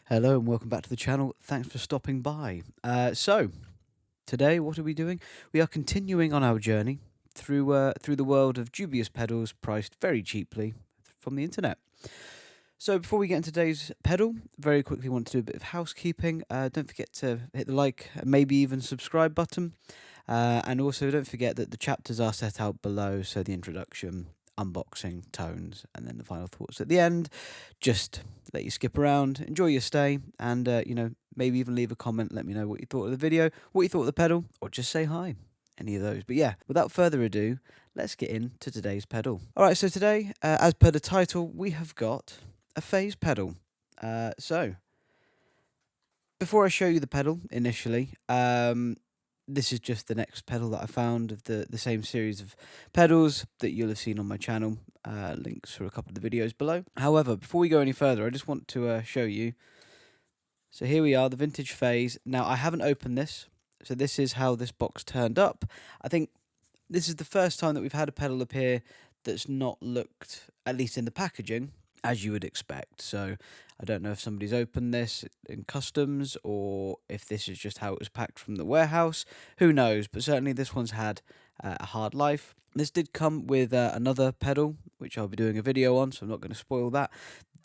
Hello and welcome back to the channel. Thanks for stopping by. Today what are we doing? We are continuing on our journey through the world of dubious pedals priced very cheaply from the internet. So before we get into today's pedal, very quickly want to do a bit of housekeeping. Don't forget to hit the like and maybe even subscribe button. And also don't forget that the chapters are set out below, so the introduction, unboxing, tones, and then the final thoughts at the end. Just let you skip around, enjoy your stay, and maybe even leave a comment, let me know what you thought of the video, what you thought of the pedal, or just say hi. Any of those. But yeah, without further ado, let's get into today's pedal. Alright, so today, as per the title, we have got a phase pedal. So before I show you the pedal initially, this is just the next pedal that I found of the same series of pedals that you'll have seen on my channel. Links for a couple of the videos below. However, before we go any further, I just want to show you. So here we are, the vintage phase. Now, I haven't opened this, so this is how this box turned up. I think this is the first time that we've had a pedal appear that's not looked, at least in the packaging, as you would expect. So I don't know if somebody's opened this in customs or if this is just how it was packed from the warehouse. Who knows? But certainly this one's had a hard life. This did come with another pedal, which I'll be doing a video on, so I'm not going to spoil that.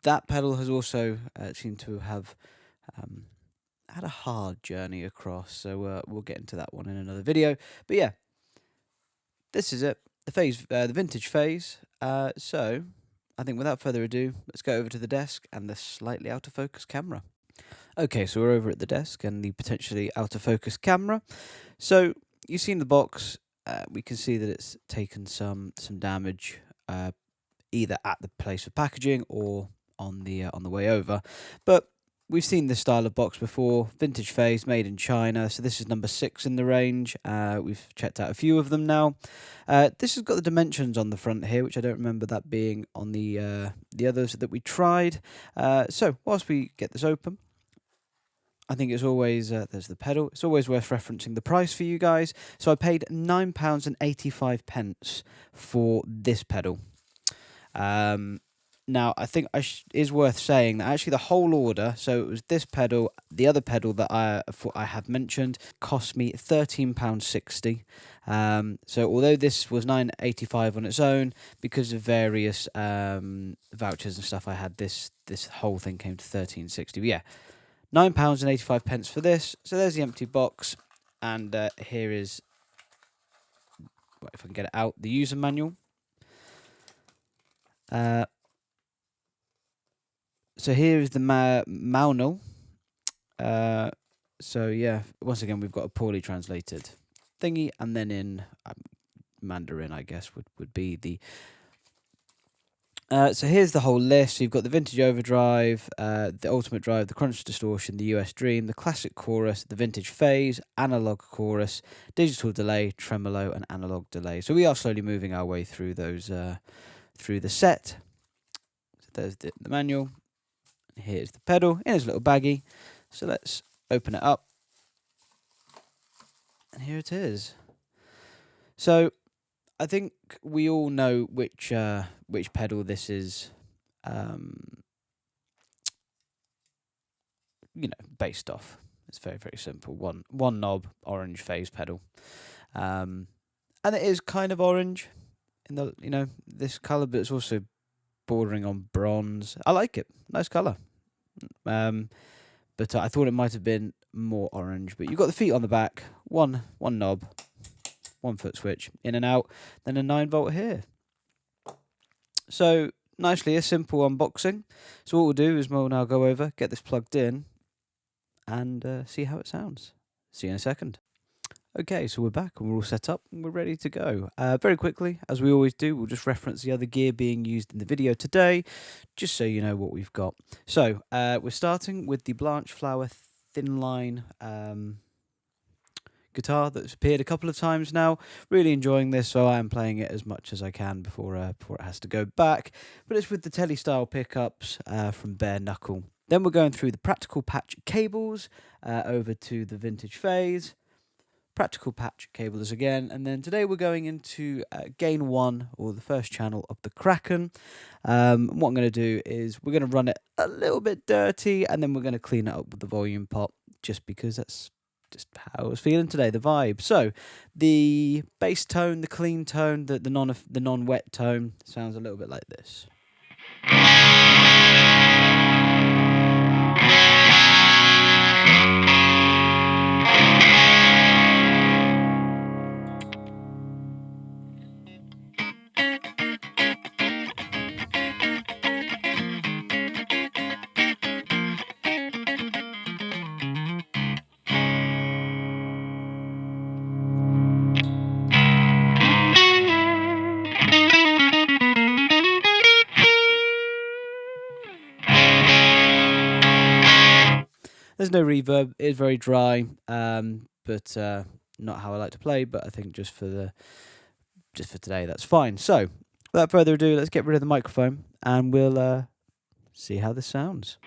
That pedal has also seemed to have had a hard journey across, so we'll get into that one in another video. But yeah, this is it, the vintage phase. So I think without further ado, let's go over to the desk and the slightly out of focus camera. Okay, so we're over at the desk and the potentially out of focus camera. So you've seen the box. We can see that it's taken some damage, either at the place of packaging or on the way over. But we've seen this style of box before, vintage phase, made in China. So this is number 6 in the range. We've checked out a few of them now. This has got the dimensions on the front here, which I don't remember that being on the others that we tried. So whilst we get this open, I think it's always, there's the pedal, it's always worth referencing the price for you guys. So I paid £9.85 for this pedal. Now, I think is worth saying that actually the whole order, so it was this pedal, the other pedal that I have mentioned, cost me £13.60. So although this was £9.85 on its own, because of various vouchers and stuff I had, this whole thing came to £13.60. But yeah, £9.85 for this. So there's the empty box, and here is, if I can get it out, the user manual. So here is the manual. So yeah, once again we've got a poorly translated thingy, and then in Mandarin, I guess would be the. So here's the whole list. So you've got the vintage overdrive, the ultimate drive, the crunch distortion, the US Dream, the classic chorus, the vintage phase, analog chorus, digital delay, tremolo, and analog delay. So we are slowly moving our way through those through the set. So there's the manual. Here's the pedal in its little baggie. So let's open it up. And here it is. So I think we all know which pedal this is based off. It's very, very simple. One knob, orange phase pedal. And it is kind of orange in the this colour, but it's also bordering on bronze. I like it. Nice colour. But I thought it might have been more orange. But you've got the feet on the back, one knob, 1 foot switch, in and out, then a 9-volt here. So nicely a simple unboxing. So what we'll do is we'll now go over, get this plugged in, and see how it sounds. See you in a second. Okay, so we're back and we're all set up and we're ready to go. Very quickly, as we always do, we'll just reference the other gear being used in the video today, just so you know what we've got. So we're starting with the Blanche Flower Thin Line guitar that's appeared a couple of times now. Really enjoying this, so I am playing it as much as I can before it has to go back. But it's with the Telly style pickups from Bare Knuckle. Then we're going through the Practical Patch cables over to the vintage phase. practical patch cablers again, and then today we're going into gain 1, or the first channel of the Kraken. What I'm going to do is we're going to run it a little bit dirty, and then we're going to clean it up with the volume pot, just because that's just how I was feeling today, the vibe. So the bass tone, the clean tone, the non-wet tone sounds a little bit like this. There's no reverb. It's very dry, but not how I like to play. But I think just for today, that's fine. So, without further ado, let's get rid of the microphone, and we'll see how this sounds.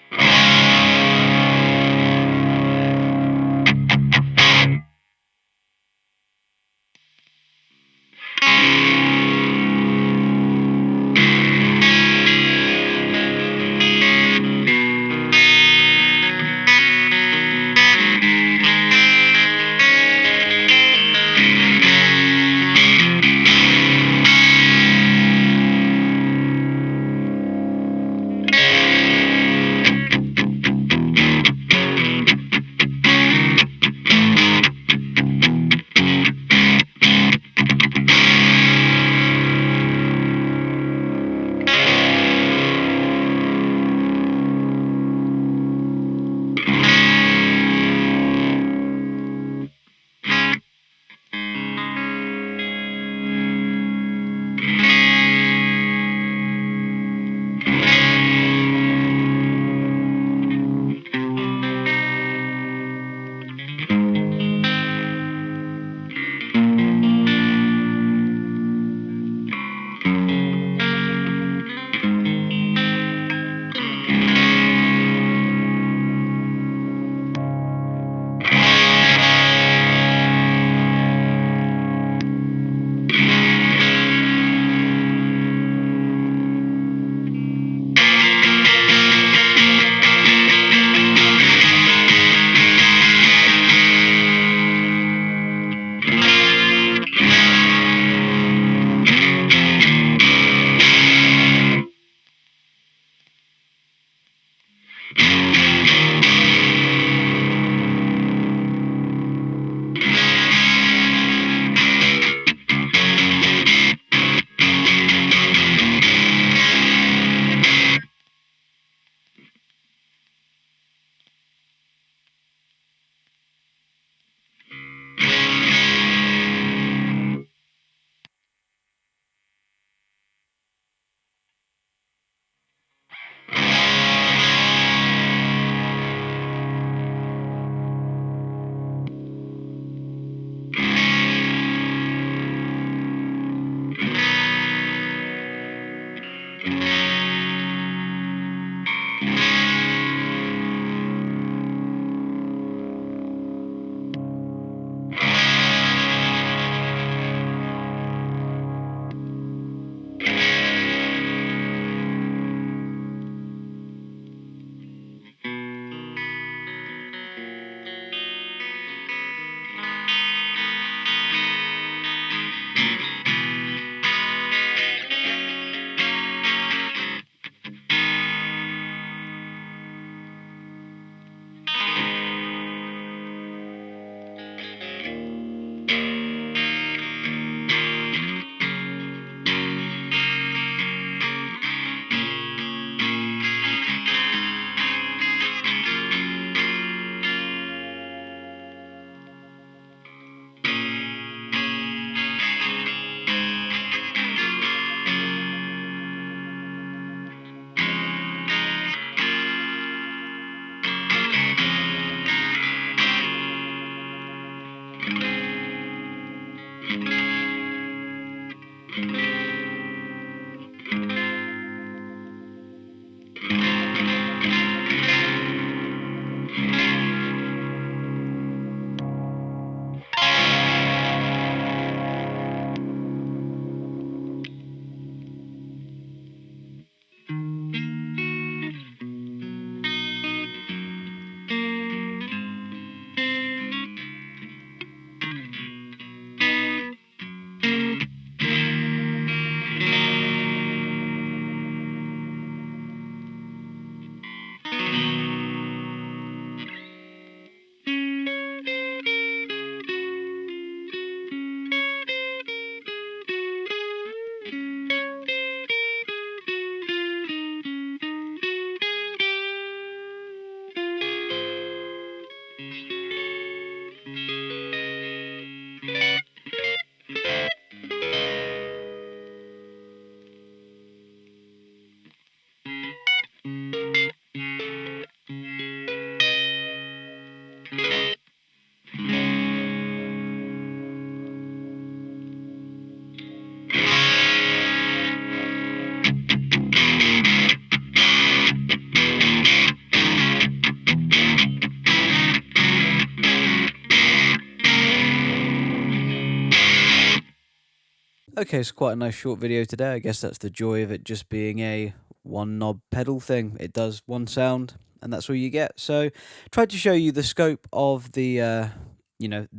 Okay, it's quite a nice short video today. I guess that's the joy of it just being a one knob pedal thing. It does one sound, and that's all you get. So, tried to show you the scope of the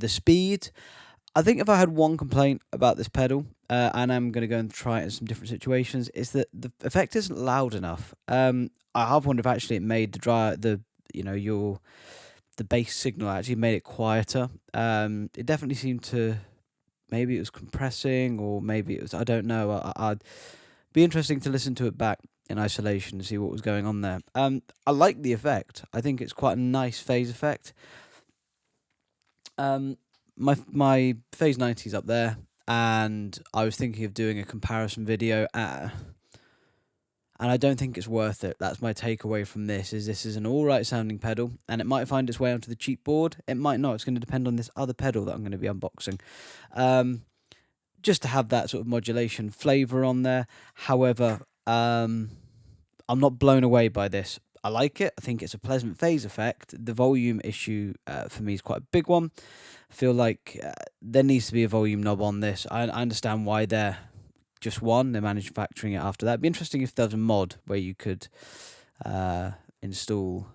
speed. I think if I had one complaint about this pedal, and I'm going to go and try it in some different situations, is that the effect isn't loud enough. I have wondered if actually it made the bass signal actually made it quieter. It definitely seemed to. Maybe it was compressing, or maybe it was. I don't know. I'd be interesting to listen to it back in isolation to see what was going on there. I like the effect. I think it's quite a nice phase effect. My phase 90's up there, and I was thinking of doing a comparison video, and I don't think it's worth it. That's my takeaway from this. This is an all right sounding pedal, and it might find its way onto the cheap board. It might not. It's going to depend on this other pedal that I'm going to be unboxing. Just to have that sort of modulation flavour on there. However, I'm not blown away by this. I like it. I think it's a pleasant phase effect. The volume issue for me is quite a big one. I feel like there needs to be a volume knob on this. I understand why they're just one. They're manufacturing it after that. It'd be interesting if there was a mod where you could install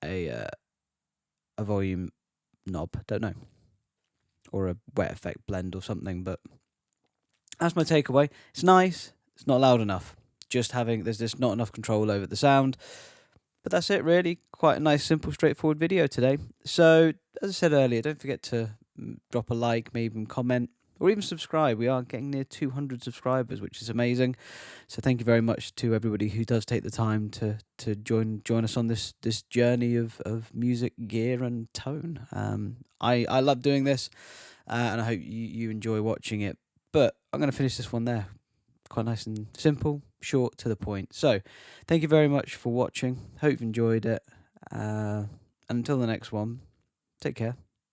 a volume knob. Don't know. Or a wet effect blend or something. But that's my takeaway. It's nice. It's not loud enough. There's just not enough control over the sound. But that's it, really. Quite a nice, simple, straightforward video today. So, as I said earlier, don't forget to drop a like, maybe even comment, or even subscribe. We are getting near 200 subscribers, which is amazing. So thank you very much to everybody who does take the time to join us on this journey of music, gear, and tone. I love doing this, and I hope you enjoy watching it. But I'm going to finish this one there. Quite nice and simple, short, to the point. So, thank you very much for watching. Hope you've enjoyed it. And until the next one, take care.